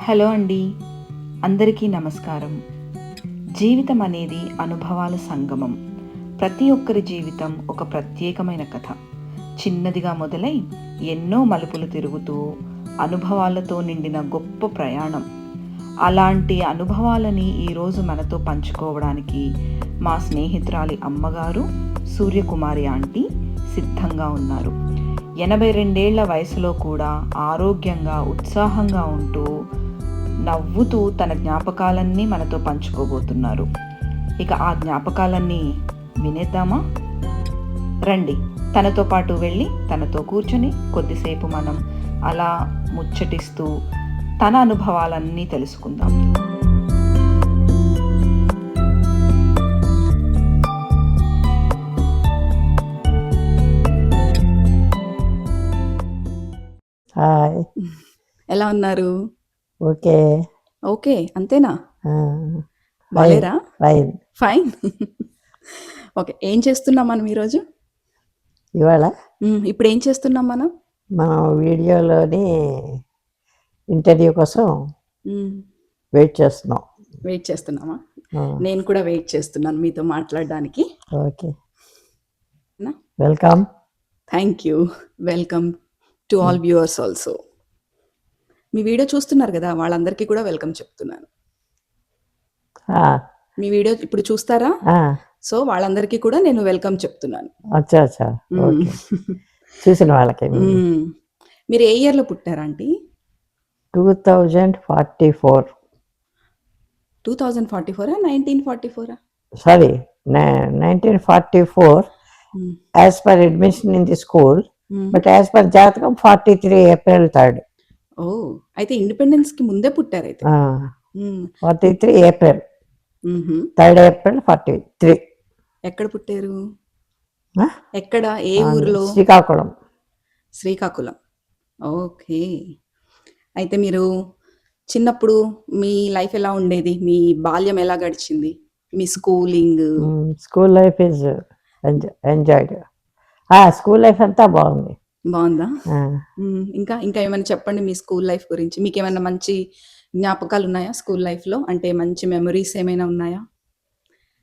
Hello అండి, అందరికీ నమస్కారం. జీవితం అనేది అనుభవాల సంగమం. ప్రతి ఒక్కరి జీవితం ఒక ప్రత్యేకమైన కథ. చిన్నదిగా మొదలై ఎన్నో మలుపులు తిరుగుతూ అనుభవాలతో నిండిన గొప్ప ప్రయాణం. అలాంటి అనుభవాలని ఈరోజు మనతో పంచుకోవడానికి మా స్నేహితురాలి అమ్మగారు సూర్యకుమారి ఆంటీ సిద్ధంగా ఉన్నారు. 82 వయసులో కూడా ఆరోగ్యంగా ఉత్సాహంగా ఉంటూ నవ్వుతూ తన జ్ఞాపకాలన్నీ మనతో పంచుకోబోతున్నారు. ఇక ఆ జ్ఞాపకాలన్నీ వినేద్దామా? రండి, తనతో పాటు వెళ్ళి తనతో కూర్చొని కొద్దిసేపు మనం అలా ముచ్చటిస్తూ తన అనుభవాలన్నీ తెలుసుకుందాం. హాయ్. ఎలా ఉన్నారు? ఓకే. ఓకే, అంతేనా? ఆ, బాలేరా? ఫైన్. ఫైన్. ఓకే, ఏం చేస్తున్నాం మనం ఈరోజు? ఇవాళ ఇప్పుడు ఏం చేస్తున్నాం మనం? మనం వీడియోలోని ఇంటర్వ్యూ కోసం వెయిట్ చేస్తున్నాం. వెయిట్ చేస్తున్నామా? ఆ, నేను కూడా వెయిట్ చేస్తున్నాను మీతో మాట్లాడడానికి. Okay. Welcome. Thank you. Welcome to all viewers also. Me video చూస్తున్నారు కదా, వాళ్ళందరికీ కూడా వెల్కమ్ చెప్తున్నాను. ఆ, మీ వీడియో ఇప్పుడు చూస్తారా? ఆ, సో వాళ్ళందరికీ కూడా నేను వెల్కమ్ చెప్తున్నాను. అచ్చా అచ్చా, ఓకే. చూసిన వాళ్ళకి మీరు ఏ ఇయర్లో పుట్టారా aunty? 2044. 2044 1944? Sorry, 1944 as per admission in the school, but as per జాతకం 43 April 3rd. ఓ, అయితే ఇండిపెండెన్స్ కి ముందే పుట్టారు అయితే. 43 April 3rd April 43. ఎక్కడ పుట్టారు? ఎక్కడ, ఏ ఊర్లో? శ్రీకాకుళం. శ్రీకాకుళం. ఓకే. అయితే మీరు చిన్నప్పుడు మీ లైఫ్ ఎలా ఉండేది? మీ బాల్యం ఎలా గడిచింది? మీ schooling? School life is enjoyed. School life అంతా బాగుంది. బాగుందా? ఇంకా ఇంకా ఏమైనా చెప్పండి మీ స్కూల్ లైఫ్ గురించి. మీకు ఏమైనా మంచి జ్ఞాపకాలు ఉన్నాయా స్కూల్ లైఫ్లో? అంటే మంచి మెమరీస్ ఏమైనా ఉన్నాయా?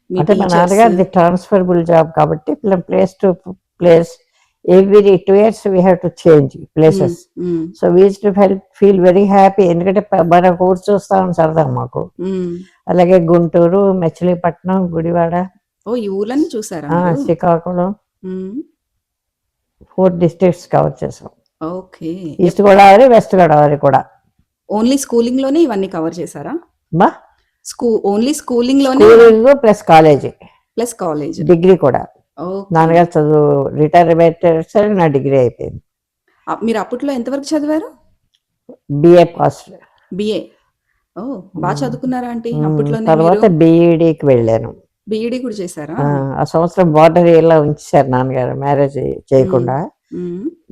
మీ అంటే మా టీచర్స్? నాన్నగారిది ట్రాన్స్ఫరబుల్ జాబ్ కాబట్టి place to place every 2 years we have to change places. So we used to feel very happy. ఎందుకంటే మన ఊరు చూస్తామని సరదా మాకు. అలాగే గుంటూరు, మచిలీపట్నం, గుడివాడ, ఈ ఊర్లన్నీ చూసారా? శ్రీకాకుళం, 4 districts కవర్ చేసాం. Okay. East Godavari, west Godavari కూడా. ఓన్లీ స్కూలింగ్ లోనే ఇవన్నీ కవర్ చేశారా? Only schooling plus college plus college, degree కూడా. నాన్నగారు చదువు రిటైర్మెంట్ సరే నా డిగ్రీ అయిపోయింది. మీరు అప్పట్లో ఎంతవరకు చదివారు? BA pass. బిఏ. ఓ, బాగా చదువుకున్నారా ఆంటీ అప్పట్లో? తర్వాత బిఈడికి వెళ్ళాను. బిఈడి కూడా చేశారా? ఆ సంవత్సరం బార్డర్ ఇలా ఉంచారు నాన్నగారు మ్యారేజ్ చేయకుండా.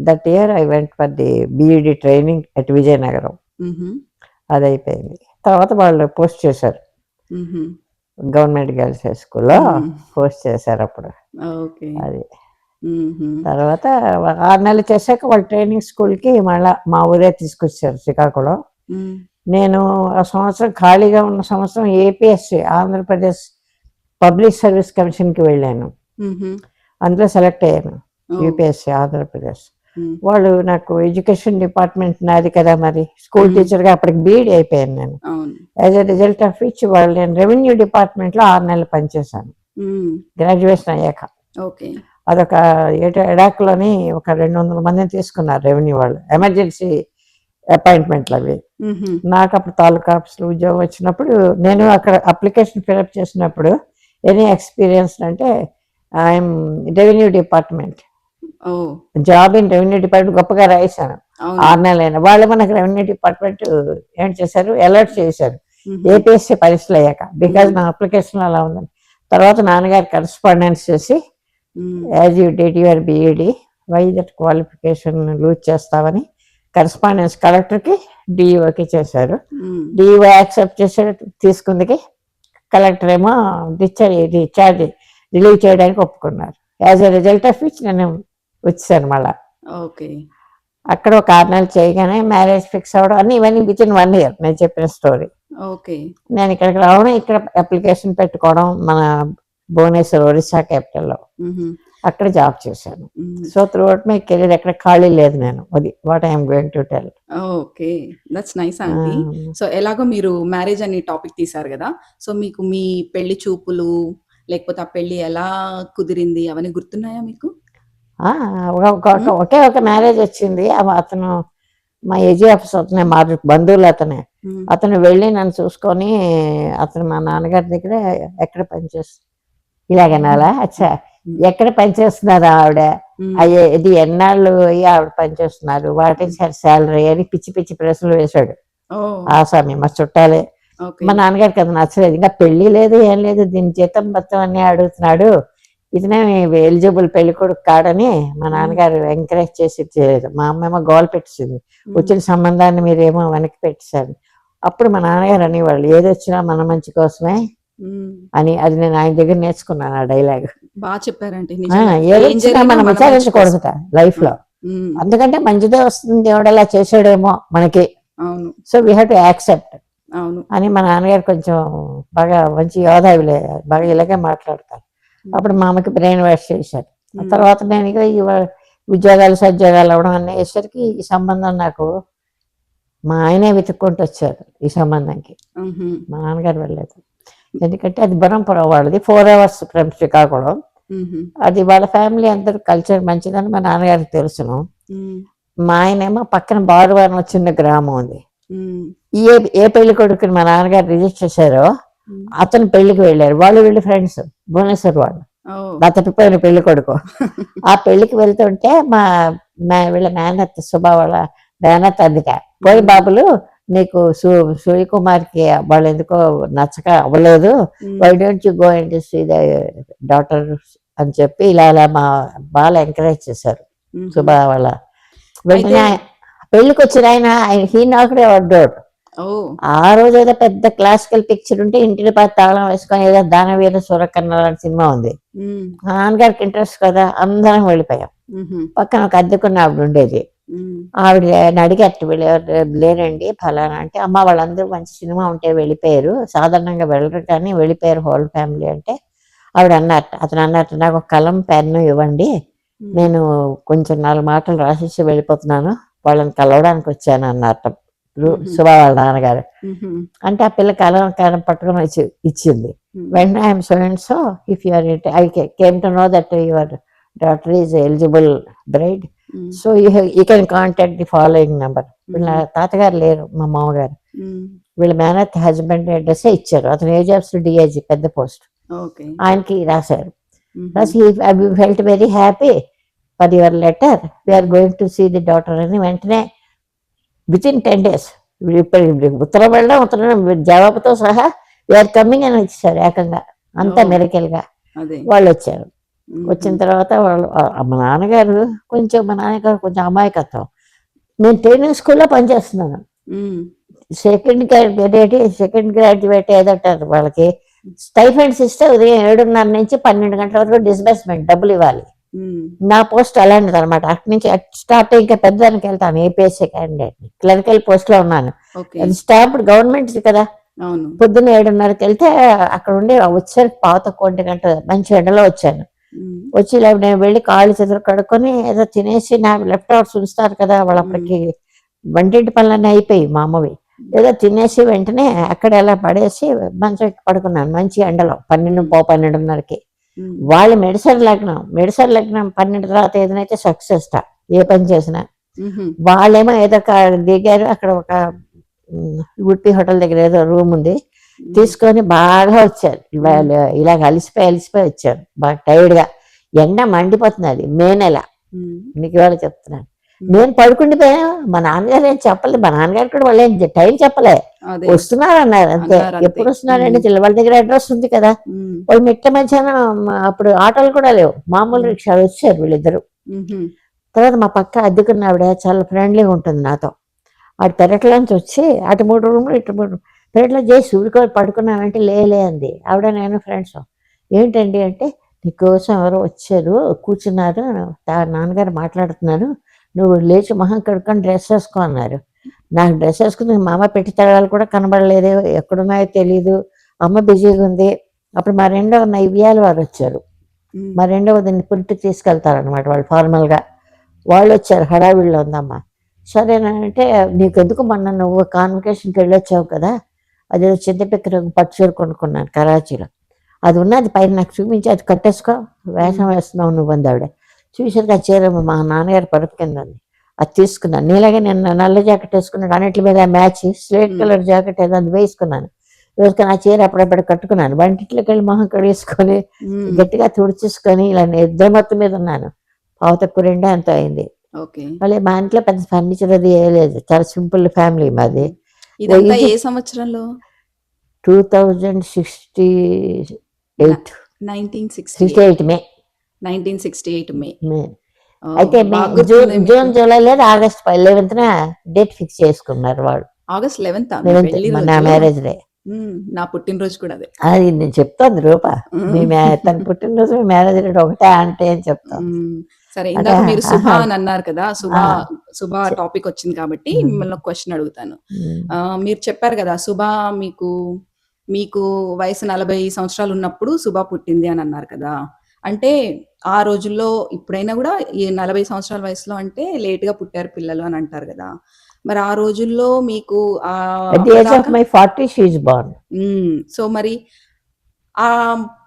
That year I went for the B Ed training at Vizianagaram. అది అయిపోయింది. తర్వాత వాళ్ళు పోస్ట్ చేశారు, గవర్నమెంట్ గర్ల్స్ హై స్కూల్లో పోస్ట్ చేశారు అప్పుడు. అది తర్వాత 6 నెలలు చేశాక వాళ్ళు ట్రైనింగ్ స్కూల్కి మళ్ళీ మా ఊరే తీసుకొచ్చారు శ్రీకాకుళం. నేను ఆ సంవత్సరం ఖాళీగా ఉన్న సంవత్సరం ఏపీఎస్సి, ఆంధ్రప్రదేశ్ పబ్లిక్ సర్వీస్ కమిషన్కి వెళ్ళాను. అందులో సెలెక్ట్ అయ్యాను, యూపీఎస్సి ఆంధ్రప్రదేశ్. వాళ్ళు నాకు ఎడ్యుకేషన్ డిపార్ట్మెంట్ నాది కదా, మరి స్కూల్ టీచర్గా అప్పటికి బీఈడి అయిపోయాను నేను. As a result of which వాళ్ళు నేను రెవెన్యూ డిపార్ట్మెంట్లో 6 నెలలు పనిచేశాను గ్రాడ్యుయేషన్ అయ్యాక. అదొక ఎడాక్లోని ఒక 200 మందిని తీసుకున్నారు రెవెన్యూ వాళ్ళు, ఎమర్జెన్సీ అపాయింట్మెంట్లు అవి. నాకు అప్పుడు తాలూకా ఆఫీస్లో ఉద్యోగం వచ్చినప్పుడు నేను అక్కడ అప్లికేషన్ ఫిలప్ చేసినప్పుడు ఎనీ ఎక్స్పీరియన్స్ అంటే I'm revenue department, job in revenue department గొప్పగా రాశాను. 6 నెలలైనా వాళ్ళు మనకు రెవెన్యూ డిపార్ట్మెంట్ ఏం చేశారు, అలర్ట్ చేశారు ఏపీఎస్సీ పరీక్షలు అయ్యాక, బికాజ్ నా అప్లికేషన్ అలా ఉందని. తర్వాత నాన్నగారు కరెస్పాండెన్స్ చేసి as you did your B Ed why that qualification lose చేస్తామని కరెస్పాండెన్స్ కలెక్టర్కి, డిఈఓకి చేశారు. డిఈఓ యాక్సెప్ట్ చేసాడు, తీసుకుందికి. కలెక్టర్ ఏమో డిశ్చార్జ్ రిలీవ్ చేయడానికి ఒప్పుకున్నారు. As a result of which నేను వచ్చాను మళ్ళా. అక్కడ ఒక 6 నెలలు చేయగానే మ్యారేజ్ ఫిక్స్ అవ్వడం అన్ని ఇవన్నీ వితిన్ 1 year నేను చెప్పిన స్టోరీ. ఓకే. నేను ఇక్కడికి రావడం, ఇక్కడ అప్లికేషన్ పెట్టుకోవడం మన భువనేశ్వర్, ఒరిస్సా క్యాపిటల్లో. హుహు. అక్కడ జాబ్ చేశాను. హ్మ్. So through out my career ఎక్కడ ఖాళీ లేదు నేను. అది what I'm going to tell. Okay. That's nice aunty. So ఎలాగో మీరు మ్యారేజ్ అని టాపిక్ తీశారు గదా! సో మీకు మీ పెళ్లి చూపులు, లేకపోతే ఆ పెళ్లి ఎలా కుదిరింది అవన్నీ గుర్తున్నాయా మీకు? ఒకే ఒక మ్యారేజ్ వచ్చింది. అతను మా ఏజీఎఫ్స్ అతనే, మా బంధువులు అతనే. అతను వెళ్ళి నన్ను చూసుకొని అతను మా నాన్నగారి దగ్గర ఎక్కడ పనిచేస్తుంది ఇలాగనాలా అచ్చా ఎక్కడ పనిచేస్తున్నారు ఆవిడ, అయ్యే ఇది ఎన్నాళ్ళు ఆవిడ పనిచేస్తున్నారు, వాట్ ఈస్ హర్ శాలరీ అని పిచ్చి పిచ్చి ప్రశ్నలు వేశాడు. ఆ సమయం మా చుట్టాలే. మా నాన్నగారికి అది నచ్చలేదు. ఇంకా పెళ్లి లేదు ఏం లేదు, దీని జీతం మొత్తం అన్నీ అడుగుతున్నాడు, ఇతనే ఎలిజిబుల్ పెళ్లి కొడుకు కాడని మా నాన్నగారు ఎంకరేజ్ చేసి చేయలేదు. మా అమ్మేమో గోల్ పెట్టింది, వచ్చిన సంబంధాన్ని మీరేమో వెనక్కి పెట్టేశారు. అప్పుడు మా నాన్నగారు అనేవాళ్ళు ఏది వచ్చినా మన మంచి కోసమే అని. అది నేను ఆయన దగ్గర నేర్చుకున్నాను ఆ డైలాగ్. బాగా చెప్పారంటే ఏది వచ్చినా మనం విచారించకూడదుట లైఫ్ లో, అందుకంటే మంచిదే వస్తుంది దేవుడు అలా చేసాడేమో మనకి. So we have to accept అని మా నాన్నగారు కొంచెం బాగా మంచి యోధావిలే, బాగా ఇలాగే మాట్లాడతారు. అప్పుడు మా అమ్మకి బ్రెయిన్ వాష్ చేశారు. ఆ తర్వాత నేను ఇక ఉద్యోగాలు సద్యోగాలు అవ్వడం అన్నీ వేసరికి ఈ సంబంధం నాకు మా ఆయనే వెతుక్కుంటూ వచ్చారు ఈ సంబంధానికి. మా నాన్నగారు వెళ్ళలేదు, ఎందుకంటే అది బరంపురం వాళ్ళది, 4 hours ఫ్రమ్ శ్రీకాకుళం. అది వాళ్ళ ఫ్యామిలీ అందరూ కల్చర్ మంచిదని మా నాన్నగారికి తెలుసును. మా ఆయనేమో పక్కన బారువారం చిన్న గ్రామం ఉంది. ఏ పెళ్లి కొడుకుని మా నాన్నగారు రిజిస్టర్ చేశారో అతను పెళ్లికి వెళ్ళారు. వాళ్ళు వీళ్ళు ఫ్రెండ్స్, భువనేశ్వర్ వాళ్ళు, బతటిపోయిన పెళ్లి కొడుకు. ఆ పెళ్లికి వెళ్తుంటే వీళ్ళ మేనత్ సుబ్బా వాళ్ళ మేనత్ అందుక పోయి బాబులు నీకు సూర్యకుమార్కి వాళ్ళు ఎందుకో నచ్చక అవ్వలేదు, why don't you go and see the daughter అని చెప్పి ఇలా మా బాగా ఎంకరేజ్ చేశారు సుబ్బా వాళ్ళ. వెంటనే పెళ్లికి వచ్చిన ఆయన హీ నాకుడే వడ్డోడు. ఆ రోజు ఏదో పెద్ద క్లాసికల్ పిక్చర్ ఉంటే ఇంటిని తాళం వేసుకొని ఏదో దానవీర సూరకర్ణ లాంటి సినిమా ఉంది. నాన్నగారికి ఇంట్రెస్ట్ కదా, అందరం వెళ్ళిపోయాం. పక్కన ఒక అద్దెకున్న ఆవిడ ఉండేది. ఆవిడ అడిగట్టు లేరండి ఫలానా అంటే, అమ్మ వాళ్ళందరూ మంచి సినిమా ఉంటే వెళ్ళిపోయారు, సాధారణంగా వెళ్ళరు కానీ వెళ్ళిపోయారు హోల్ ఫ్యామిలీ అంటే, ఆవిడ అతను అన్నట్టు నాకు ఒక కలం పెన్ను ఇవ్వండి, నేను కొంచెం 4 మాటలు రాసేసి వెళ్ళిపోతున్నాను, వాళ్ళని కలవడానికి వచ్చాను అన్నట్టు సుభా వాళ్ళ నాన్నగారు. అంటే ఆ పిల్ల కలం పట్టుకొని వచ్చి ఇచ్చింది. వెంటనే I am so and so, if you are I came to know that your daughter is eligible bride, so you can contact the following number. వీళ్ళ తాతగారు లేరు, మా మామగారు, వీళ్ళ మేనత్ హస్బెండ్ అడ్రస్ ఇచ్చారు. అతను ఏజెఫ్స్ డిఐజీ పెద్ద పోస్ట్, ఆయనకి రాశారు. రాసి felt very happy for your letter, we are going to see the daughter అని. వెంటనే వితిన్ 10 days ఉత్తరం వెళ్ళడం, ఉత్తరం జవాబుతో సహా వీఆర్ కమింగ్ అని వచ్చేసారు ఏకంగా. అంతా మెరికల్గా వాళ్ళు వచ్చారు. వచ్చిన తర్వాత వాళ్ళు మా నాన్నగారు కొంచెం అమాయకత్వం. నేను ట్రైనింగ్ స్కూల్లో పనిచేస్తున్నాను, సెకండ్ గ్రాడ్యుయేట్ ఏదంటారు వాళ్ళకి స్టైఫండ్స్ ఇస్తే ఉదయం 7:30 నుంచి 12 గంటల వరకు డిస్బర్స్మెంట్ డబ్బులు ఇవ్వాలి. నా పోస్ట్ అలాంటిది అనమాట. అటు నుంచి స్టార్ట్ ఇంకా పెద్దదానికి వెళ్తాను, ఏపీఎస్సీ క్యాండిడేట్ క్లరికల్ పోస్ట్ లో ఉన్నాను. అది స్టాంప్ గవర్నమెంట్ కదా. పొద్దున్న 7:30కి వెళ్తే అక్కడ ఉండి వచ్చారు 1:15 మంచి ఎండలో వచ్చాను. వచ్చి ఇలా నేను వెళ్ళి కాళ్ళు చేతులు కడుక్కొని ఏదో తినేసి, నా లెఫ్ట్ అవర్స్ ఉంచుతారు కదా వాళ్ళు, అప్పటికి వంటింటి పనులన్నీ అయిపోయి మా అమ్మవి, ఏదో తినేసి వెంటనే అక్కడ ఎలా పడేసి మంచం పడుకున్నాను మంచి ఎండలో 12:30కి. వాళ్ళు మెడిసిన్ లగ్నం 12 తర్వాత ఏదైతే సక్సెస్ ఏ పని చేసినా. వాళ్ళేమో ఏదో దిగారు, అక్కడ ఒక ఉడిపి హోటల్ దగ్గర ఏదో రూమ్ ఉంది, తీసుకొని బాగా వచ్చారు. ఇలాగ అలిసిపోయి వచ్చారు బాగా టైర్డ్గా. ఎండ మండిపోతుంది, అది మే నెల, నీకు ఇవాళ చెప్తున్నాను. నేను పడుకుండిపోయాను, మా నాన్నగారు ఏం చెప్పలేదు, మా నాన్నగారు కూడా వాళ్ళు ఏం టైం చెప్పలే, వస్తున్నారు అన్నారు అంతే. ఎప్పుడు వస్తున్నారండి, వాళ్ళ దగ్గర అడ్రస్ ఉంది కదా. వాళ్ళు మిట్ట మధ్యాహ్నం, అప్పుడు ఆటోలు కూడా లేవు, మామూలు రిక్షాలు వచ్చారు వీళ్ళిద్దరు. తర్వాత మా పక్క అద్దెకున్న ఆవిడ చాలా ఫ్రెండ్లీగా ఉంటుంది నాతో. ఆడు పెరట్లోంచి వచ్చి అటు 3 రూమ్లు ఇటు 3 పెరట్లో చేసి ఊరుకొని పడుకున్నామంటే లేలే అంది ఆవిడ. నేను ఫ్రెండ్స్ ఏంటండి అంటే, నీకోసం ఎవరో వచ్చారు కూర్చున్నారు, నాన్నగారు మాట్లాడుతున్నారు, నువ్వు లేచి మొహం కడుక్కొని డ్రెస్ వేసుకో అన్నారు. నాకు డ్రెస్ వేసుకుని మా అమ్మ పెట్టి తగడాలు కూడా కనబడలేదు, ఎక్కడున్నాయో తెలీదు, అమ్మ బిజీగా ఉంది. అప్పుడు మా రెండవ నైవ్యాలు వారు వచ్చారు. మా రెండవది పుట్టి తీసుకెళ్తారనమాట వాళ్ళు ఫార్మల్గా. వాళ్ళు వచ్చారు, హడావిడిలో ఉందమ్మా. సరేనంటే నీకెందుకు మొన్న నువ్వు కాన్వకేషన్కి వెళ్ళొచ్చావు కదా, అదేదో చింతపిక్కర పట్టుచీర కొనుక్కున్నాను కరాచీలో, అది ఉన్నది పైన నాకు చూపించి, అది కట్టేసుకో, వేషం వేస్తున్నావు నువ్వు అంది ఆవిడ. చూసారు ఆ చీర మా నాన్నగారి పరుపు కింద ఉంది, అది తీసుకున్నాను. నీలాగే నేను నల్ల జాకెట్ వేసుకున్నాను, అన్నిటి మీద మ్యాచ్ స్లేట్ కలర్ జాకెట్ ఏదో అది వేసుకున్నాను. వేసుకొని ఆ చీర అప్పుడప్పుడు కట్టుకున్నాను. వంటింట్లోకి వెళ్ళి మొహం కడిగేసుకొని గట్టిగా తుడిచేసుకొని ఇలా నిద్ర మొత్తం మీద ఉన్నాను. పావు తక్కువ రెండే అంత అయింది. మళ్ళీ మా ఇంట్లో పెద్ద ఫర్నిచర్ అది వేయలేదు, చాలా సింపుల్ ఫ్యామిలీ మాది. ఇదంతా ఏ సంవత్సరంలో? 2068 1968 మే. 1968 మే. అయితే జూన్ జూలై లేదు, ఆగస్ట్ 11న డేట్ ఫిక్స్ చేసుకున్నారు వాళ్ళు. ఆగస్ట్ 11th నా మ్యారేజ్ డే. నా పుట్టినరోజు కూడా అదే. అది నేను చెప్తాను రూపా, తన పుట్టినరోజు మీ మ్యారేజ్ డే ఒకటే అంటే అని చెప్తాను. సరే, ఇందాక మీరు శుభ అని అన్నారు కదా, శుభ టాపిక్ వచ్చింది కాబట్టి మిమ్మల్ని క్వశ్చన్ అడుగుతాను. మీరు చెప్పారు కదా శుభ మీకు వయసు 40 సంవత్సరాలు ఉన్నప్పుడు శుభ పుట్టింది అని అన్నారు కదా. అంటే ఆ రోజుల్లో ఇప్పుడైనా కూడా ఈ 40 సంవత్సరాల వయసులో అంటే లేట్ గా పుట్టారు పిల్లలు అని అంటారు కదా. మరి ఆ రోజుల్లో మీకు సో మరి ఆ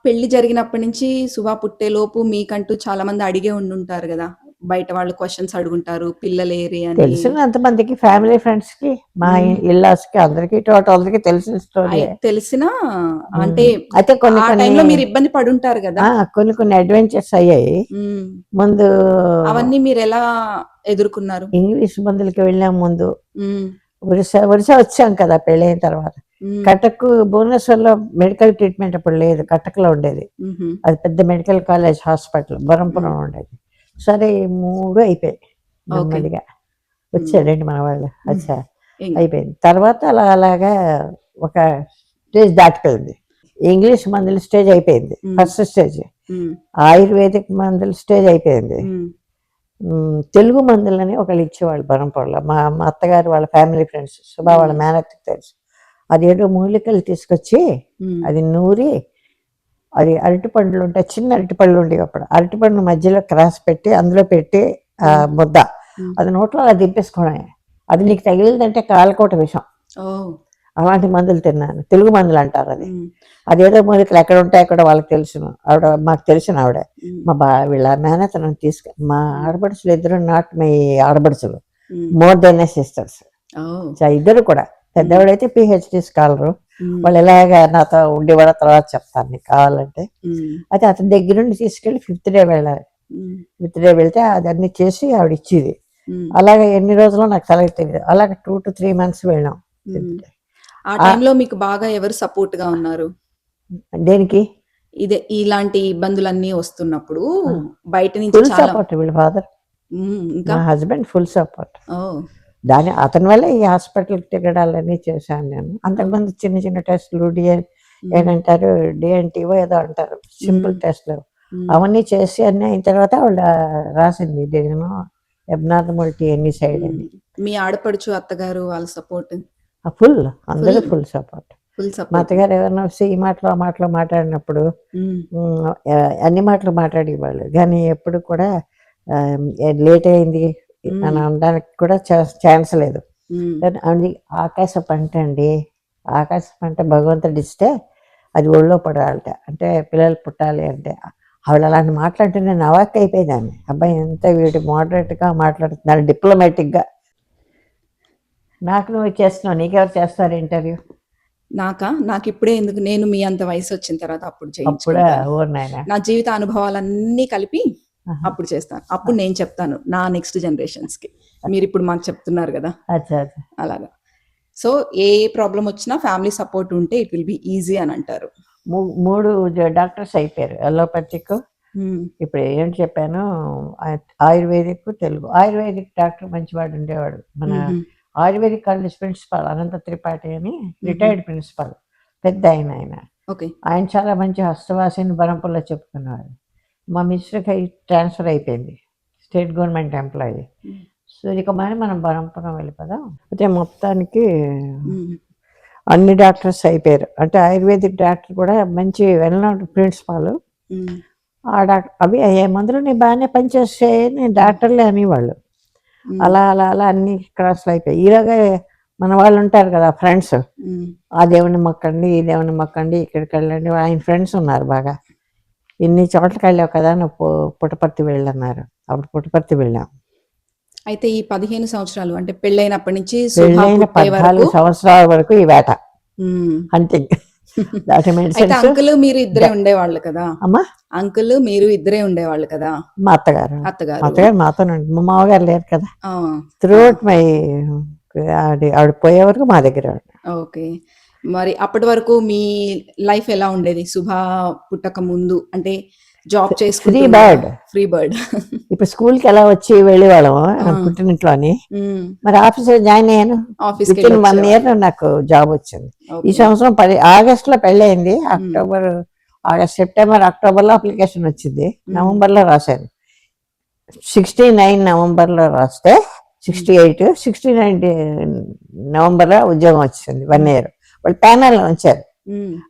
పెళ్లి జరిగినప్పటి నుంచి శుభ పుట్టే లోపు మీకంటూ చాలా మంది అడిగే ఉండుంటారు కదా, బయట వాళ్ళు క్వశ్చన్స్ అడుగుంటారు, పిల్లలేరి అని. తెలిసినంతమందికి, ఫ్యామిలీ ఫ్రెండ్స్ కి, మా ఇల్లాస్ కి, అందరికి అందరికి తెలిసిన స్టోరీ. తెలిసిన అంటే అయితే టైంలో మీరు ఇబ్బంది పడుంటారు కదా, కొన్ని అడ్వెంచర్స్ అయ్యాయి. ముందు అవన్నీ మీరు ఎలా ఎదుర్కొన్నారు? ఇంగ్లీష్ మందులకి వెళ్ళాం ముందు. ఒరిసా వచ్చాం కదా పెళ్ళైన తర్వాత. కటక్ భువనేశ్వర్లో మెడికల్ ట్రీట్మెంట్ అప్పుడు లేదు, కటక్లో ఉండేది. అది పెద్ద మెడికల్ కాలేజ్ హాస్పిటల్ బరంపురం ఉండేది. సరే 3 అయిపోయాయి, నెమ్మదిగా వచ్చాడండి మన వాళ్ళు. అచ్చా అయిపోయింది. తర్వాత అలాగా ఒక స్టేజ్ దాటిపోయింది. ఇంగ్లీష్ మందుల స్టేజ్ అయిపోయింది, ఫస్ట్ స్టేజ్. ఆయుర్వేదిక్ మందుల స్టేజ్ అయిపోయింది. తెలుగు మందులని ఒకళ్ళు ఇచ్చేవాళ్ళు బరంపురంలో. మా అత్తగారు వాళ్ళ ఫ్యామిలీ ఫ్రెండ్స్, సుభా వాళ్ళ మేనత్తకి తెలుసు. అదేదో మూలికలు తీసుకొచ్చి అది నూరి, అది అరటిపండ్లు ఉంటాయి, చిన్న అరటిపండ్లు ఉండేవి అప్పుడు, అరటిపండు మధ్యలో క్రాస్ పెట్టి అందులో పెట్టి ముద్ద, అది నోట్లో అలా దింపేసుకోవడం. అది నీకు తగిలిందంటే కాలకోట విషం. అలాంటి మందులు తిన్నాను, తెలుగు మందులు అంటారు అది. అదేదో మూలికలు ఎక్కడ ఉంటాయి అక్కడ వాళ్ళకి తెలుసును. ఆవిడ మాకు తెలిసిన ఆవిడ, వీళ్ళ మేనతను మా ఆడపడుచులు ఇద్దరు, నాట్ మై ఆడపడుచులు, మోర్ దెన్ సిస్టర్స్. ఇద్దరు కూడా పెద్దవాడైతే పిహెచ్డి స్కాలరు. వాళ్ళు ఎలాగా నాతో ఉండేవాళ్ళ తర్వాత చెప్తాను నీకు కావాలంటే. అయితే అతని దగ్గర నుండి తీసుకెళ్ళి 5th డే వెళ్ళాలి. 5th డే వెళ్తే అదన్నీ చేసి ఆవిడ ఇచ్చేది. అలాగే ఎన్ని రోజులు నాకు తలకి తెలియదు. అలాగే 2 to 3 months వెళ్ళాం. ఆ టైంలో మీకు బాగా ఎవరు సపోర్ట్ గా ఉన్నారు? దేనికి? ఇదే ఇలాంటి ఇబ్బందులన్నీ వస్తున్నప్పుడు బయట నుంచి ఫుల్ సపోర్ట్. వీళ్ళ ఫాదర్, ఇంకా హస్బెండ్ ఫుల్ సపోర్ట్. అతని వల్ల ఈ హాస్పిటల్కి తిరగడాలన్నీ చేశాను నేను. అంతకుముందు చిన్న చిన్న టెస్టులు, ఏంటంటారు డిఎన్టీఓ ఏదో అంటారు, సింపుల్ టెస్ట్లు, అవన్నీ చేసి అన్నీ అయిన తర్వాత వాళ్ళు రాసింది ఇదేమో అబ్నార్మల్ ఎన్ని సైడ్ అని. మీ ఆడపడుచు అత్తగారు వాళ్ళ సపోర్ట్ ఫుల్, అందరూ ఫుల్ సపోర్ట్. మా అత్తగారు ఎవరైనా వస్తే ఈ మాటలు ఆ మాటలు మాట్లాడినప్పుడు అన్ని మాటలు మాట్లాడేవాళ్ళు, కానీ ఎప్పుడు కూడా లేట్ అయింది అని అనడానికి కూడా ఛాన్స్ లేదు. అది ఆకాశ పంట అండి, ఆకాశ పంట భగవంతుడు ఇస్తే అది ఒళ్ళో పడాలట, అంటే పిల్లలు పుట్టాలి అంటే. ఆవిడ అలాంటి మాట్లాడితే నేను అవాక్ అయిపోయేదాన్ని. అబ్బాయి ఎంత వీడు మోడరేట్గా మాట్లాడుతున్నారు, డిప్లొమాటిక్గా. నాకు నువ్వు చేస్తున్నావు, నీకెవరు చేస్తారు ఇంటర్వ్యూ? నాకు ఇప్పుడే ఎందుకు, నేను మీ అంత వయసు వచ్చిన తర్వాత అప్పుడు నా జీవిత అనుభవాలన్నీ కలిపి అప్పుడు చేస్తాను. అప్పుడు నేను చెప్తాను నా నెక్స్ట్ జనరేషన్స్ కి. మీరు ఇప్పుడు మాకు చెప్తున్నారు కదా, అలాగా. సో ఏ ప్రాబ్లం వచ్చినా ఫ్యామిలీ సపోర్ట్ ఉంటే ఇట్ విల్ బి ఈజీ అని అంటారు. 3 డాక్టర్స్ అయిపోయారు, అలోపతిక్, ఇప్పుడు ఏంటి చెప్పాను, ఆయుర్వేదిక్, తెలుగు. ఆయుర్వేదిక్ డాక్టర్ మంచివాడు ఉండేవాడు, మన ఆయుర్వేదిక్ కాలేజ్ ప్రిన్సిపాల్ అనంత త్రిపాఠి అని, రిటైర్డ్ ప్రిన్సిపాల్, పెద్ద ఆయన చాలా మంచి హస్తవాసిని బరంపుల్లో చెప్పుకున్నారు. మా మిస్టర్కి ట్రాన్స్ఫర్ అయిపోయింది, స్టేట్ గవర్నమెంట్ ఎంప్లాయీ. సూర్యకుమారి మనం బరంపురం వెళ్ళిపోదాం. అయితే మొత్తానికి ఉమ్, అన్ని డాక్టర్స్ అయిపోయారు. అంటే ఆయుర్వేదిక్ డాక్టర్ కూడా మంచి వెల్ నోన్ ప్రిన్సిపాల్. ఉమ్, ఆ డాక్టర్ అవి ఏ మందులు నీ బాగానే పనిచేస్తాయని డాక్టర్లే అనేవాళ్ళు. ఉమ్, అలా అలా అలా అన్ని క్రాస్లు అయిపోయాయి. ఈలోగా మన వాళ్ళు ఉంటారు కదా ఫ్రెండ్స్, ఉమ్. ఆ దేవుని మొక్కండి ఈ దేవుని మొక్కండి ఇక్కడికి వెళ్ళండి. ఆయన ఫ్రెండ్స్ ఉన్నారు బాగా. ఇన్ని చోట్లకి వెళ్ళావు కదా నువ్వు పుట్టపర్తి వెళ్ళన్నారు. అప్పుడు పుట్టపర్తి వెళ్ళాం. అయితే ఈ 15 సంవత్సరాలు అంటే పెళ్ళైనప్పటి నుంచి శుభ పెళ్ళైన పుట్టే వరకు 14 సంవత్సరాల వరకు ఈ వేట ఉమ్. హంటింగ్ దాటి అయితే మెడిసిన్స్. అంకుల్ మీరు ఇద్దరే ఉండేవాళ్ళు కదా? అమ్మా అంకుల్ మీరు ఇద్దరే ఉండేవాళ్ళు కదా? మా అత్తగారు అత్తగారు. అత్తగారు మాతోనండి, మా మామగారు లేరు కదా. ఆ, త్రూఅవుట్ మై ఆవిడ పోయే వరకు మా దగ్గర. ఓకే. మరి అప్పటి వరకు మీ లైఫ్ ఎలా ఉండేది? శుభ పుట్టక ముందు అంటే జాబ్ ఫ్రీ చేసుకుంటున్నారా? బర్డ్. Free bird. ఇప్పుడు స్కూల్కి ఎలా వచ్చి వెళ్ళేవాళ్ళము పుట్టినింట్లోని, మరి ఆఫీస్లో జాయిన్ అయ్యాను. ఆఫీస్కి విత్ ఇన్ 1 year నాకు జాబ్ వచ్చింది. ఈ సంవత్సరం ఆగస్టులో పెళ్ళయింది. సెప్టెంబర్ అక్టోబర్లో అప్లికేషన్ వచ్చింది. నవంబర్లో రాశాను. 69 నవంబర్లో రాస్తే 68 69 నవంబర్లో ఉద్యోగం వచ్చింది. 1 year వాళ్ళు ప్యానల్లో ఉంచారు.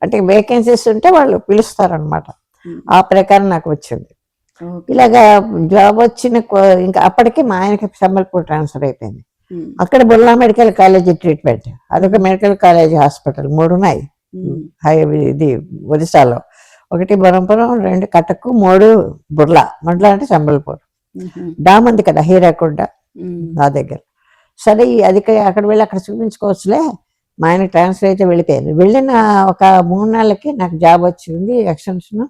అంటే వేకెన్సీస్ ఉంటే వాళ్ళు పిలుస్తారనమాట. ఆ ప్రకారం నాకు వచ్చింది. ఇలాగా జాబ్ వచ్చిన ఇంకా అప్పటికి మా ఆయనకి సంబల్పూర్ ట్రాన్స్ఫర్ అయిపోయింది. అక్కడ బుర్లా మెడికల్ కాలేజీ ట్రీట్మెంట్, అదొక మెడికల్ కాలేజీ హాస్పిటల్ 3 ఉన్నాయి ఇది ఒరిస్సాలో. 1 బరంపురం, 2 కటక్, 3 బుర్లా. బుర్లా అంటే సంబల్పూర్. డామ్ ఉంది కదా హీరాకుండ, నా దగ్గర. సరే అది అక్కడ వెళ్ళి అక్కడ చూపించుకోవచ్చులే. మా ఆయన ట్రాన్స్ఫర్ అయితే వెళ్ళిపోయాను. వెళ్ళిన ఒక 3 నెలలకి నాకు జాబ్ వచ్చింది. Extension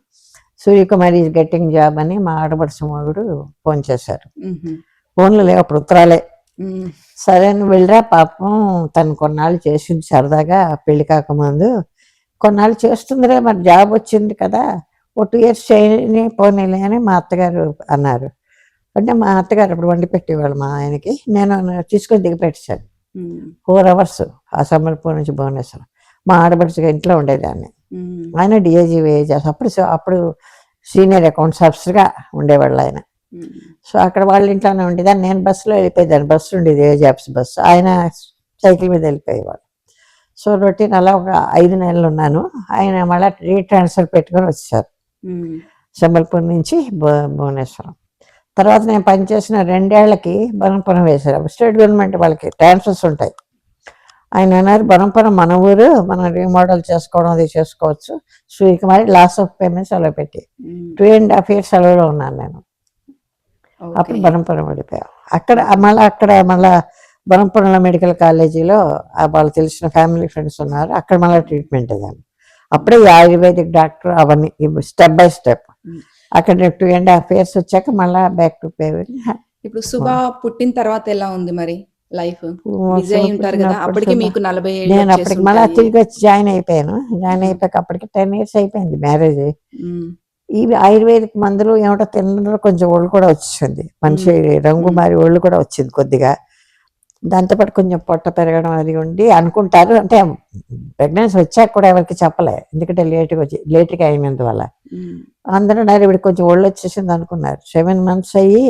Suryakumari is getting job అని మా ఆడపడుచు మగుడు ఫోన్ చేశారు. ఫోన్లు లేవు అప్పుడు, ఉత్తరాలే. సరే అని వెళ్ళరా, పాపం తను కొన్నాళ్ళు చేసింది సరదాగా పెళ్లి కాకముందు. కొన్నాళ్ళు చేస్తుందిరే, మరి జాబ్ వచ్చింది కదా, ఓ 2 years చేయని పోనీలే అని మా అత్తగారు అన్నారు. అంటే మా అత్తగారు అప్పుడు వండి పెట్టేవాళ్ళు మా ఆయనకి. నేను తీసుకొని దిగిపెట్టాను 4 hours ఆ సంబల్పూర్ నుంచి భువనేశ్వరం. మా ఆడపడుచుగా ఇంట్లో ఉండేదాన్ని. ఆయన డిఐజీ వేజెస్ అప్పుడు సీనియర్ అకౌంట్స్ ఆఫీసర్గా ఉండేవాళ్ళు ఆయన. సో అక్కడ వాళ్ళ ఇంట్లోనే ఉండేదాన్ని. నేను బస్సులో వెళ్ళిపోయేదాన్ని. బస్సు ఉండేది ఏజాబ్స్ బస్సు. ఆయన సైకిల్ మీద వెళ్ళిపోయేవాడు. సో రొటీన్ అలా ఒక 5 నెలలు ఉన్నాను. ఆయన మళ్ళీ రీట్రాన్స్ఫర్ పెట్టుకొని వచ్చారు సంబల్పూర్ నుంచి భువనేశ్వరం. తర్వాత నేను పనిచేసిన 2 ఏళ్లకి బరంపురం వేశారు. స్టేట్ గవర్నమెంట్ వాళ్ళకి ట్రాన్స్ఫర్స్ ఉంటాయి. ఆయన అన్నారు, బరంపురం మన ఊరు, మనం రీమోడల్ చేసుకోవడం అది చేసుకోవచ్చు. సూర్యకుమారి లాస్ ఆఫ్ పేమెంట్స్ అలా పెట్టి 2.5 years సెలవులో ఉన్నాను నేను. అప్పుడు బరంపురం వెళ్ళిపోయాం. అక్కడ మళ్ళీ బరంపురంలో మెడికల్ కాలేజీలో వాళ్ళు తెలిసిన ఫ్యామిలీ ఫ్రెండ్స్ ఉన్నారు. అక్కడ మళ్ళీ ట్రీట్మెంట్ అయ్యాను. అప్పుడే ఆయుర్వేదిక్ డాక్టర్ అవన్నీ స్టెప్ బై స్టెప్. అక్కడ 2.5 years వచ్చాక మళ్ళీ బ్యాక్ టు పేమెంట్. ఇప్పుడు శుభ పుట్టిన తర్వాత ఎలా ఉంది మరి లైఫ్? బిజీ అయి ఉంటారు కదా అప్పటికి, మీకు 40 ఏళ్ళు నేను అప్పటికి మళ్ళీ తిరిగి వచ్చి జాయిన్ అయిపోయాను. జాయిన్ అయిపోయాక అప్పటికి 10 years అయిపోయింది మ్యారేజ్. ఇవి ఆయుర్వేదిక్ మందులు ఏమిటో తినడంలో కొంచెం ఒళ్ళు కూడా వచ్చింది, మనిషి రంగు మారి ఒళ్ళు కూడా వచ్చింది కొద్దిగా. దాంతోపాటు కొంచెం పొట్ట పెరగడం అది ఉండి అనుకుంటారు. అంటే ప్రెగ్నెన్సీ వచ్చాక కూడా ఎవరికి చెప్పలే, ఎందుకంటే లేట్గా అయినందువల్ల. అందరూ ఇప్పుడు కొంచెం ఒళ్ళు వచ్చేసింది అనుకున్నారు. 7 months అయ్యి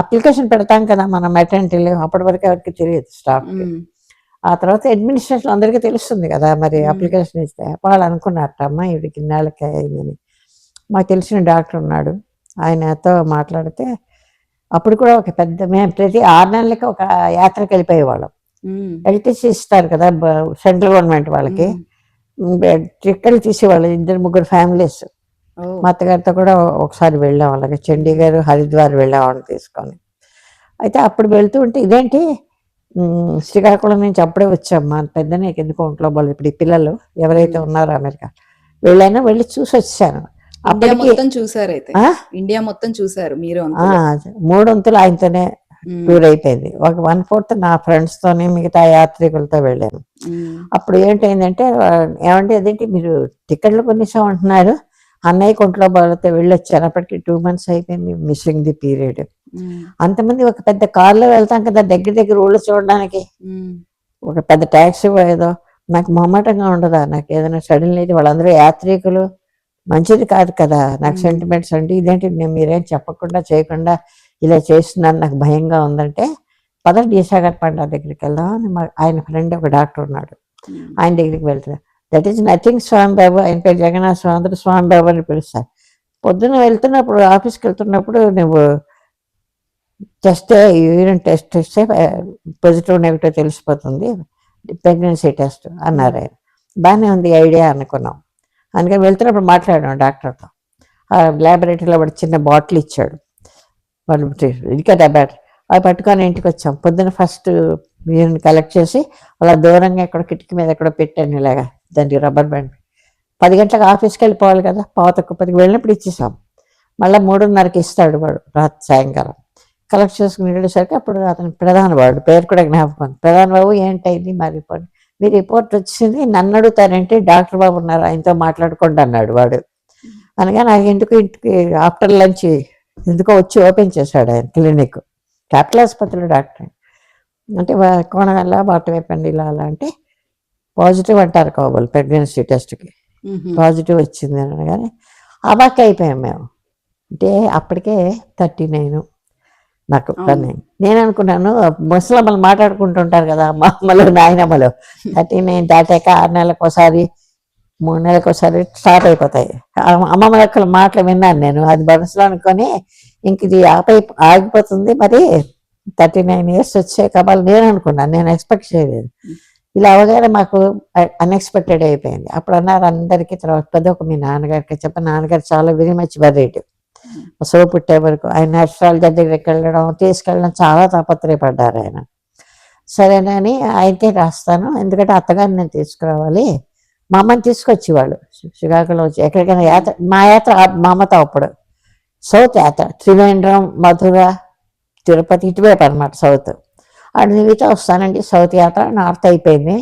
అప్లికేషన్ పెడతాం కదా మనం మెటర్నిటీ లీవ్, అప్పటి వరకు ఎవరికి తెలియదు స్టాఫ్. ఆ తర్వాత అడ్మినిస్ట్రేషన్ అందరికీ తెలుస్తుంది కదా, మరి అప్లికేషన్ ఇస్తే వాళ్ళు అనుకున్నారట, అమ్మ ఇవిడికి నెలకి అయిందని. మాకు తెలిసిన డాక్టర్ ఉన్నాడు, ఆయనతో మాట్లాడితే అప్పుడు కూడా ఒక పెద్ద, మేము ప్రతి 6 నెలలకి ఒక యాత్రకి వెళ్ళిపోయేవాళ్ళం. ఎల్టీసీ ఇస్తారు కదా సెంట్రల్ గవర్నమెంట్ వాళ్ళకి, టిక్కెట్లు తీసేవాళ్ళు 2-3 ఫ్యామిలీస్. మా అత్తగారితో కూడా ఒకసారి వెళ్ళాం అలాగే. చండీగఢ్, హరిద్వార్ వెళ్ళామని తీసుకొని. అయితే అప్పుడు వెళ్తూ ఉంటే ఇదేంటి శ్రీకాకుళం నుంచి అప్పుడే వచ్చాం, మా పెద్ద నీకు ఎందుకు ఒంట్లో బాగాలేదు, ఇప్పుడు ఈ పిల్లలు ఎవరైతే ఉన్నారో అమెరికా వెళ్ళైనా వెళ్ళి చూసి వచ్చాను. అప్పటికి చూసారు, అయితే ఇండియా మొత్తం చూసారు మీరు? 3 వంతులు ఆయనతోనే టూర్ అయిపోయింది. ఒక 1/4 నా ఫ్రెండ్స్తోనే, మిగతా యాత్రికులతో వెళ్ళాను. అప్పుడు ఏంటైందంటే, ఏమంటే అదేంటి మీరు టికెట్లు కొనిసాం అంటున్నారు, అన్నయ్య కొంట్లో బాలతో వెళ్ళొచ్చాను. అప్పటికి 2 months అయిపోయింది, మిస్సింగ్ ది పీరియడ్. అంతమంది ఒక పెద్ద కార్లో వెళ్తాం కదా దగ్గర ఊళ్ళు చూడడానికి, ఒక పెద్ద ట్యాక్సీ ఏదో. నాకు మొహమాటంగా ఉండదా, నాకు ఏదైనా సడన్లీ వాళ్ళందరూ యాత్రికులు, మంచిది కాదు కదా నాకు సెంటిమెంట్స్ అంటే. ఇదేంటి నేను మీరేం చెప్పకుండా చేయకుండా ఇలా చేస్తున్నాను, నాకు భయంగా ఉందంటే పదండి ఈసాగర్ పండా దగ్గరికి వెళ్దాం అని ఆయన ఫ్రెండ్ ఒక డాక్టర్ ఉన్నాడు, ఆయన దగ్గరికి వెళ్తున్నా. దట్ ఈస్ నథింగ్ స్వామి బాబు, ఆయన పేరు జగన్నాథ స్వామి, అందరూ స్వామి బాబు అని పిలుస్తారు. పొద్దున్న వెళ్తున్నప్పుడు ఆఫీస్కి వెళ్తున్నప్పుడు నువ్వు జస్ట్ యూరిన్ టెస్ట్ చేస్తే పాజిటివ్ నెగిటివ్ తెలిసిపోతుంది, ప్రెగ్నెన్సీ టెస్ట్ అన్నారు ఆయన. బాగానే ఉంది ఐడియా అనుకున్నాం. అందుకని వెళ్తున్నప్పుడు మాట్లాడాం డాక్టర్తో. ఆ ల్యాబొరేటరీలో వాడు చిన్న బాటిల్ ఇచ్చాడు, వాళ్ళు ఇంకా డబ్బాట్ అవి పట్టుకొని ఇంటికి వచ్చాం. పొద్దున్న ఫస్ట్ యూరిన్ కలెక్ట్ చేసి అలా దూరంగా ఎక్కడ కిటికీ మీద ఎక్కడో పెట్టాను ఇలాగా, దానికి రబ్బర్ బ్యాండ్. 10 గంటలకు ఆఫీస్కి వెళ్ళిపోవాలి కదా, 9:10 వెళ్ళినప్పుడు ఇచ్చేసాం. మళ్ళీ 3:30కి ఇస్తాడు వాడు రాత్రి సాయంకాలం. కలెక్ట్ చేసుకుని వెళ్ళేసరికి అప్పుడు అతను ప్రధాన వాడు పేరు కూడా జ్ఞాపకం. ప్రధాన బాబు ఏంటైంది మా రిపోర్ట్, మీ రిపోర్ట్ వచ్చింది, నన్ను అడుగుతారంటే డాక్టర్ బాబు ఉన్నారు ఆయనతో మాట్లాడుకోండి అన్నాడు వాడు. అనగా నాకు ఇంటికి ఆఫ్టర్ లంచ్ ఎందుకో వచ్చి ఓపెన్ చేశాడు ఆయన క్లినిక్, క్యాపిటల్ ఆసుపత్రిలో డాక్టర్. అంటే కోనగల్ల బాటవేపండి ఇలా అలా అంటే పాజిటివ్ అంటారు కాబోలు ప్రెగ్నెన్సీ టెస్ట్కి, పాజిటివ్ వచ్చింది అనగానే అబాక్ అయిపోయాం మేము. అంటే అప్పటికే 39 నాకు. నేను అనుకున్నాను ముసలమ్మలు మాట్లాడుకుంటుంటారు కదా మా అమ్మలు నాయనమ్మలు, 39 దాటాక 6 నెలలకు ఒకసారి 3 నెలలకు ఒకసారి స్టార్ట్ అయిపోతాయి. అమ్మమ్మ యొక్క మాటలు విన్నాను నేను, అది మనసులో అనుకొని ఇంక ఇది ఆగిపోతుంది మరి 39 years వచ్చే కబాలు నేను అనుకున్నాను, నేను ఎక్స్పెక్ట్ చేయలేదు. ఇలా అవగానే మాకు అన్ఎక్స్పెక్టెడ్ అయిపోయింది. అప్పుడు అన్నారు అందరికీ, తర్వాత పెద్ద మీ నాన్నగారికి చెప్పి, నాన్నగారు చాలా వెరీ మచ్ వరీడ్. సో పుట్టే వరకు ఆయన ఆస్ట్రాలజీ దగ్గరికి వెళ్ళడం తీసుకెళ్ళడం చాలా తాపత్రయపడ్డారు ఆయన. సరేనని ఆయనకే రాస్తాను, ఎందుకంటే అత్తగారిని నేను తీసుకురావాలి. మా అమ్మని తీసుకొచ్చేవాళ్ళు శ్రీకాకుళం వచ్చి ఎక్కడికైనా యాత్ర, మా యాత్ర మా అమ్మతో అప్పుడు సౌత్ యాత్ర, త్రివేంద్రం, మధుర, తిరుపతి ఇటువైపు అనమాట సౌత్. అటు మిగతా వస్తానండి సౌత్ యాత్ర. నార్త్ అయిపోయింది,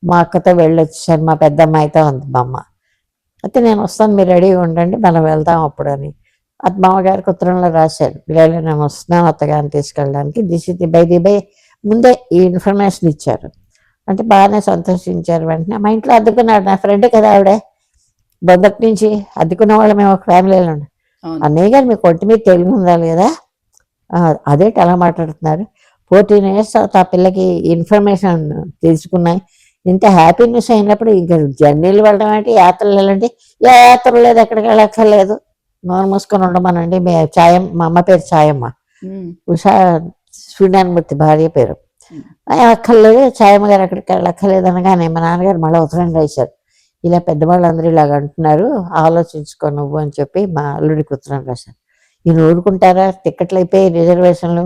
మా అక్కతో వెళ్ళొచ్చాను, మా పెద్దమ్మాయితో ఉంది మా అమ్మ. అయితే నేను వస్తాను మీరు రెడీగా ఉండండి మనం వెళ్దాం అప్పుడు అని అది మామగారికి ఉత్తరంలో రాశాడు. పిల్లలు నేను వస్తున్నాను అత్తగారిని తీసుకెళ్ళడానికి, దిస్ ఇది బై ముందే ఈ ఇన్ఫర్మేషన్ ఇచ్చారు. అంటే బాగానే సంతోషించారు. వెంటనే మా ఇంట్లో అద్దుకున్నాడు, నా ఫ్రెండ్ కదా ఆవిడే, మొదటి నుంచి అద్దుకున్న వాళ్ళు మేము ఒక ఫ్యామిలీలో ఉన్నాం. అన్నయ్య గారు మీకు ఒంటి మీద తెలుగు ఉండాలి కదా, అదేంటి అలా మాట్లాడుతున్నారు, 14 years తర్వాత ఆ పిల్లకి ఇన్ఫర్మేషన్ తెలుసుకున్నాయి, ఇంత హ్యాపీనెస్ అయినప్పుడు ఇంకా జర్నీలు వెళ్ళడం అంటే యాత్రలు వెళ్ళండి, యాత్రలు లేదు ఎక్కడికి వెళ్ళక్కర్లేదు, నోరు మూసుకొని ఉండమనండి. మా అమ్మ పేరు ఛాయమ్మ, ఉషా సూర్యాన్మూర్తి భార్య పేరు. అక్కర్లేదు ఛాయమ్మ గారు ఎక్కడికి వెళ్ళక్కర్లేదు అనగానే మా నాన్నగారు మళ్ళీ ఉత్తరం రాశారు, ఇలా పెద్దవాళ్ళందరూ ఇలాగ అంటున్నారు ఆలోచించుకో నువ్వు అని చెప్పి మా అల్లుడికి ఉత్తరం రాశారు. ఈయన ఊరుకుంటారా, టికెట్లు అయిపోయి రిజర్వేషన్లు.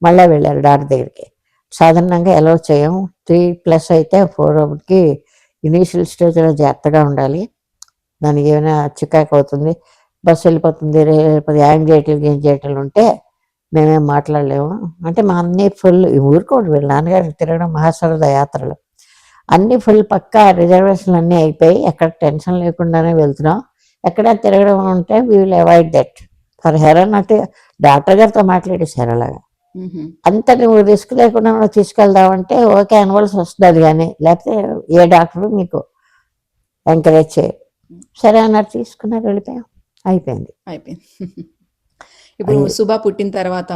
మళ్ళీ వెళ్ళారు డాక్టర్ దగ్గరికి. సాధారణంగా ఎలా చేయం 3+ అయితే 4కి ఇనీషియల్ స్టేజ్లో జాగ్రత్తగా ఉండాలి, దానికి ఏమైనా చికాకు అవుతుంది, బస్సు వెళ్ళిపోతుంది, యాంగ్జైటీలు గేంజైటీలు ఉంటే మేమేం మాట్లాడలేము అంటే. మా అన్నీ ఫుల్ ఊరుకోండి, వీళ్ళ నాన్నగారికి తిరగడం మహాసరదా యాత్రలు అన్నీ ఫుల్ పక్కా రిజర్వేషన్లు అన్నీ అయిపోయి ఎక్కడ టెన్షన్ లేకుండానే వెళ్తున్నాం, ఎక్కడ తిరగడం ఉంటే we will avoid that for her అన్నట్టు డాక్టర్ గారితో మాట్లాడేశారు. అలాగా అంత నువ్వు రిస్క్ లేకుండా నువ్వు తీసుకెళ్దామంటే ఓకే అనవలసి వస్తుంది, కానీ లేకపోతే ఏ డాక్టర్ మీకు ఎంకరేజ్ చేయరు. సరే అన్నట్టు తీసుకున్నారు, వెళ్ళిపోయాం, అయిపోయింది. ఇప్పుడు సుభా పుట్టిన తర్వాత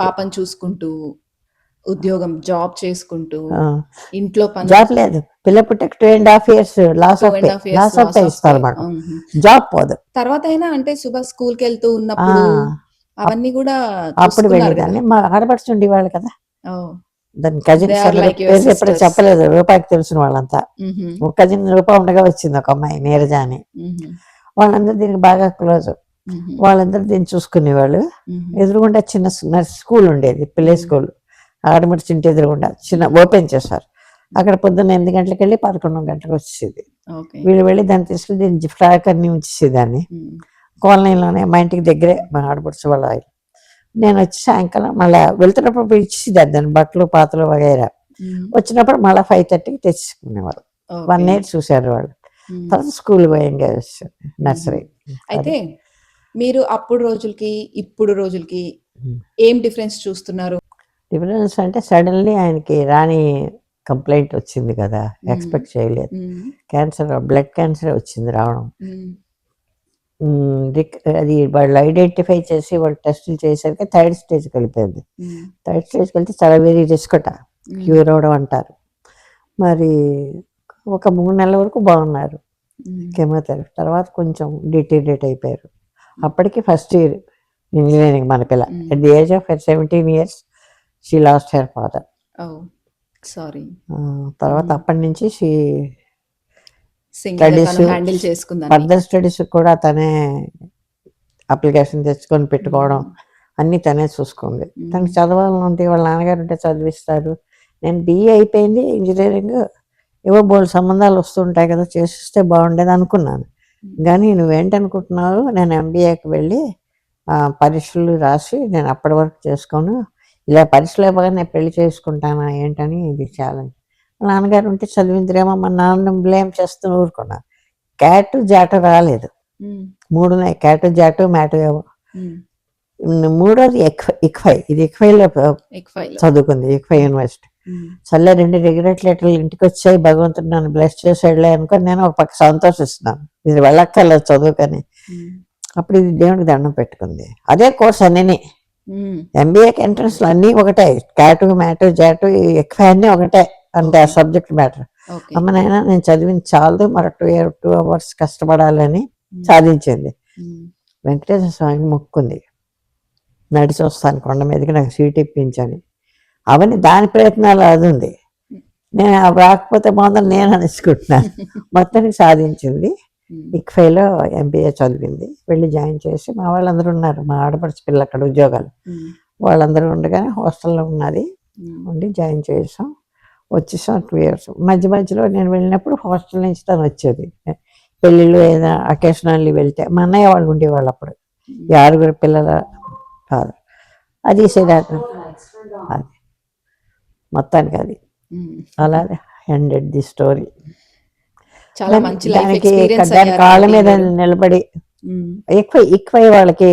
పాపను చూసుకుంటూ ఉద్యోగం జాబ్ చేసుకుంటూ ఇంట్లో జాబ్ లేదు, పిల్ల పుట్టక 2.5 years లాస్ ఆఫ్ పే ఇస్తారు మాట, జాబ్ పోదు. తర్వాత అయినా అంటే సుభా స్కూల్కి వెళ్తూ ఉన్నప్పుడు అవన్నీ కూడా అప్పుడు వెళ్ళేదాన్ని. మా ఆడపడుచు ఉండేవాళ్ళు కదా, దాని కజిన్స్ ఎప్పుడు చెప్పలేదు, రూపాయికి తెలిసిన వాళ్ళంతా. ఒక కజిన్ రూపాయి ఉండగా వచ్చింది ఒక అమ్మాయి నీరజ అని, వాళ్ళందరూ దీనికి బాగా క్లోజ్, వాళ్ళందరూ దీన్ని చూసుకునేవాళ్ళు. ఎదురుగుండా చిన్న స్కూల్ ఉండేది, ప్లే స్కూల్, ఆడమడిచి ఇంటి ఎదురుగుండా చిన్న ఓపెన్ చేశారు. అక్కడ పొద్దున్న 8 గంటలకు వెళ్ళి 11 గంటలకు వచ్చేది. వీళ్ళు వెళ్ళి దాన్ని తీసుకుని దీన్ని ఫ్రాక్ అన్ని ఉంచేదాన్ని. కాలనీలోనే మా ఇంటికి దగ్గరే మా ఆడపడుచు వాళ్ళ ఆయన. నేను వచ్చి సాయంకాలం మళ్ళీ వెళ్తున్నప్పుడు ఇచ్చేదాన్ని దాన్ని బట్టలు పాతలు వగైరా. వచ్చినప్పుడు మళ్ళీ 5:30కి తెచ్చుకునేవారు. 1 year చూశారు వాళ్ళు. తర్వాత స్కూల్ పోయింగ్ నర్సరీ. అయితే మీరు అప్పుడు రోజులకి ఇప్పుడు రోజులకి ఏం డిఫరెన్స్ చూస్తున్నారు? డిఫరెన్స్ అంటే సడన్లీ ఆయనకి రాని కంప్లైంట్ వచ్చింది కదా, ఎక్స్పెక్ట్ చేయలేదు. క్యాన్సర్, బ్లడ్ క్యాన్సర్ వచ్చింది రావడం. అది వాళ్ళు ఐడెంటిఫై చేసి వాళ్ళు టెస్టులు చేసరికి థర్డ్ స్టేజ్కి వెళ్ళిపోయింది. థర్డ్ స్టేజ్కి వెళ్తే చాలా వెరీ రిస్క్ అట, క్యూర్ అవడం అంటారు. మరి ఒక 3 నెలల వరకు బాగున్నారు కెమోథెరపీ. తర్వాత కొంచెం డిటీరియేట్ అయిపోయారు. అప్పటికి ఫస్ట్ ఇయర్ ఇంజనీరింగ్ మన పిల్ల. At the age of 17 years she lost her father. Sorry. తర్వాత అప్పటి నుంచి షీ హ్యాండిల్ చేసుకుందాం. ఫర్దర్ స్టడీస్ కూడా తనే అప్లికేషన్ తెచ్చుకొని పెట్టుకోవడం అన్నీ తనే చూసుకుంది. తనకి చదవాలని ఉంటే వాళ్ళ నాన్నగారు ఉంటే చదివిస్తారు. నేను BA అయిపోయింది, ఇంజనీరింగ్ ఏవో బోల్డ్ సంబంధాలు వస్తుంటాయి కదా, చేసిస్తే బాగుండేది అనుకున్నాను. కానీ నువ్వేంటనుకుంటున్నావు, నేను MBAకి వెళ్ళి పరీక్షలు రాసి నేను అప్పటి వరకు చేసుకోను, ఇలా పరీక్షలు అయిపోగా నేను పెళ్లి చేసుకుంటానా ఏంటని ఇది ఛాలెంజ్. నాన్నగారు ఉంటే చదివిందిరేమో, మా నాన్న బ్లేమ్ చేస్తూ ఊరుకున్నాను. క్యాట్ జాట రాలేదు, 3 ఉన్నాయి, క్యాట్ జాటు మ్యాటు ఏవో. మూడోది ఇక్ఫై, ఇది ఇక్ఫైలో చదువుకుంది, ఇక్ఫై యూనివర్సిటీ. సర్లే 2 రిగ్రెట్ లెటర్లు ఇంటికి వచ్చాయి, భగవంతుడు నన్ను బ్లెస్ చేసాడులే అనుకొని నేను ఒక పక్క సంతోషిస్తున్నాను, ఇది వెళ్ళక్కర్లేదు చదువుకని. అప్పుడు ఇది దేవుడికి దండం పెట్టుకుంది. అదే కోర్స్ అన్నీ MBAకి ఎంట్రన్స్లు అన్నీ ఒకటే, క్యాటు మ్యాటు జాటు ఇక్ఫై అన్నీ ఒకటే, అంటే ఆ సబ్జెక్ట్ మ్యాటర్. అమ్మనైనా నేను చదివింది చాలదు, మరి 2 hours కష్టపడాలని సాధించింది. వెంకటేశ్వర స్వామికి మొక్కుంది, నడిచి వస్తాను కొండ మీదకి, నాకు సీట్ ఇప్పించని. అవన్నీ దాని ప్రయత్నాలు అది ఉంది, నేను రాకపోతే మొదలు నేను అనుకుంటున్నాను. మొత్తానికి సాధించింది. ఇక్ఫైలో MBA చదివింది, వెళ్ళి జాయిన్ చేసి మా వాళ్ళందరూ ఉన్నారు, మా ఆడపడిచి పిల్ల అక్కడ ఉద్యోగాలు, వాళ్ళందరూ ఉండగానే హాస్టల్లో ఉన్నది, ఉండి జాయిన్ చేసాం. వచ్చేసాం 2 years. మధ్యలో నేను వెళ్ళినప్పుడు హాస్టల్ నుంచి తను వచ్చేది, పెళ్ళిళ్ళు ఏదైనా అకేషనల్లీ వెళ్తే. మా అన్నయ్య వాళ్ళు ఉండేవాళ్ళు అప్పుడు, 6 పిల్లల కాదు. అది సిద్ధార్థ, అది మొత్తానికి అది అలాగే ఎండెడ్ ది స్టోరీ. చాలా మంచి దానికి దాని కాళ్ళ మీద నిలబడి ఇక్వై వాళ్ళకి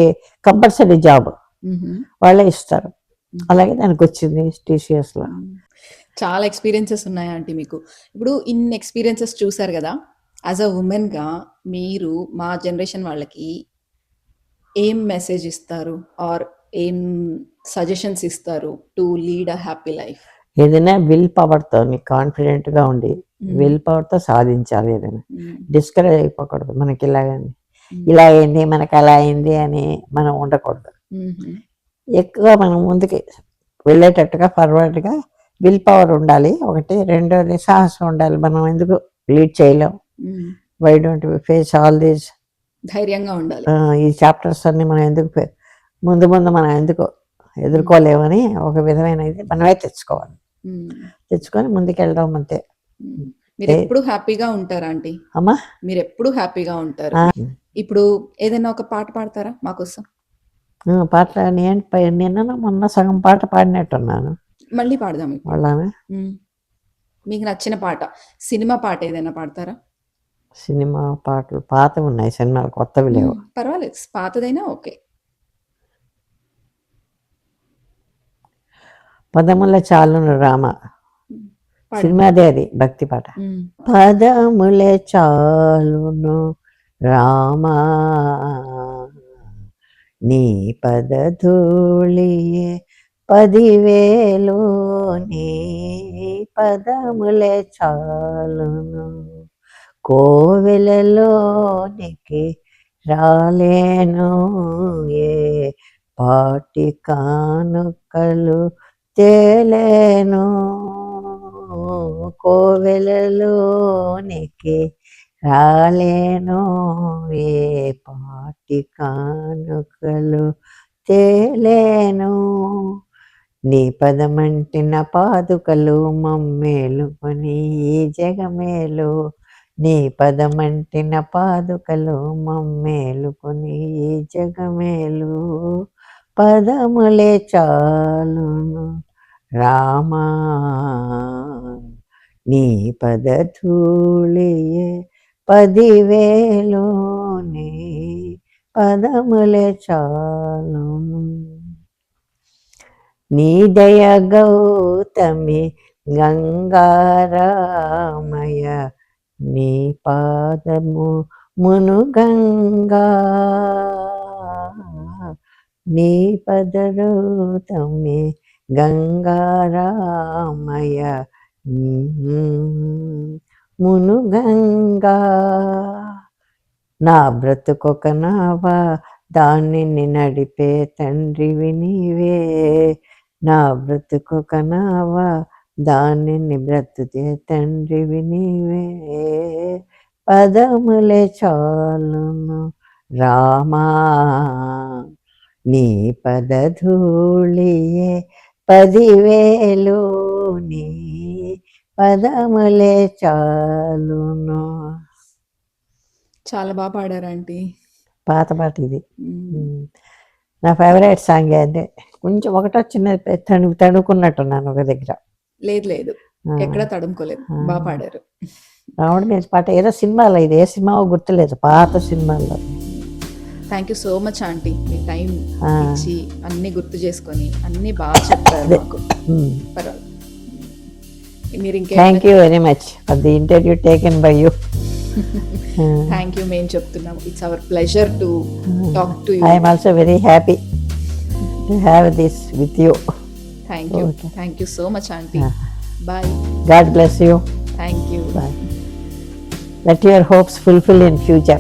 కంపల్సరీ జాబ్ వాళ్ళే ఇస్తారు, అలాగే దానికి వచ్చింది TCS లో. చాలా ఎక్స్పీరియన్సెస్ ఉన్నాయా ఆంటీ మీకు? ఇప్పుడు ఇన్ని ఎక్స్పీరియన్సెస్ చూసారు కదా, యాజ్ అ ఉమెన్గా మీరు మా జనరేషన్ వాళ్ళకి ఏం మెసేజ్ ఇస్తారు, ఆర్ ఏం సజెషన్స్ ఇస్తారు to lead a happy life? ఏదైనా విల్ పవర్తో, నీకు కాన్ఫిడెంట్గా ఉండి విల్ పవర్తో సాధించాలి. ఏదైనా డిస్కరేజ్ అయిపోకూడదు. మనకి ఇలా అయింది, మనకి అలా అయింది అని మనం ఉండకూడదు. ఎక్కువ మనం ముందుకి వెళ్ళేటట్టుగా ఫార్వర్డ్గా విల్ పవర్ ఉండాలి ఒకటి. రెండోది సాహసం ఉండాలి. మనం ఎందుకు లీడ్ చేయలేం, why don't we face all these, ధైర్యంగా ఉండాలి. ఈ చాప్టర్స్ అన్ని మనం ఎందుకు ముందు మనం ఎందుకు ఎదుర్కోలేమని ఒక విధమైన ఇది మనమే తెచ్చుకొని ముందుకెళ్ళడం అంతే. మీరు ఎప్పుడు హ్యాపీగా ఉంటారా ఆంటీ? అమ్మా, మీరు ఎప్పుడు హ్యాపీగా ఉంటారు. ఇప్పుడు ఏదైనా ఒక పాట పాడతారా మా కోసం? పాట నిన్న మొన్న సగం పాట పాడినట్టున్నాను, మళ్ళీ పాడదాం. వాళ్ళనే మీకు నచ్చిన పాట, సినిమా పాట ఏదైనా పాడతారా? సినిమా పాటలు పాత ఉన్నాయి, సినిమాలు కొత్తవి లేవు. పర్వాలేదు, పాతదైనా ఓకే. పదముల చాలును రామ సినిమాదే, అది భక్తి పాట. పదములే చాలును రామా నీ పదధూళియే 10,000, నీ పదములే చాలును, కోవెలలోనికి రాలేను, ఏ పాటి కానుకలు తేలేను, కోవెలలోనికి రాలేను, ఏ పాటి కానుకలు తేలేను, నీ పదమంటిన పాదుకలు మమ్మేలుకొని ఈ జగమేలు, నీ పదమంటిన పాదుకలు మమ్మేలుకొని ఈ జగమేలు, పదములే చాలును రామా నీ పదధూళియే 10,000, నీ పదములే చాలును, నీ దయ గౌతమి గంగారామయ, నీ పాదము మునుగంగా నీ పదరూతమే గంగారామయ మునుగంగా నా బ్రతుకొక నావా దానిని నడిపే తండ్రివి నీవే నా బ్రతుకొక నావా దానిని బ్రతుకే తండ్రివి నీవే పదములే చాలును రామా నీ పదధూళియే 10,000 నీ పదములే చాలును. చాలా బాగా పాడారు ఆంటీ. పాత పాట ఇది. నా ఫేవరెట్ సాంగ్ అదే. కొంచెం ఒకటో చిన్నది తడుకున్నట్టున్నాను ఒక దగ్గర. లేదు ఎక్కడ తడుముకోలేదు, బాగా పాడారు. రావణ మీద పాట ఏదో సినిమాలో, ఇది ఏ సినిమా గుర్తులేదు, పాత సినిమాల్లో. Thank you so much aunty, me time ఇచ్చి అన్ని గుర్తు చేసుకొని అన్ని బాగా చెప్పారు నాకు. పర్వాలేదు. మీరు ఇంకా thank you very much for the interview taken by you. Thank you. మేము చెప్తున్నాం, it's our pleasure to talk to you. I'm also very happy to have this with you. Thank you so much aunty. Bye. God bless you. Thank you. Bye. Let your hopes fulfill in future.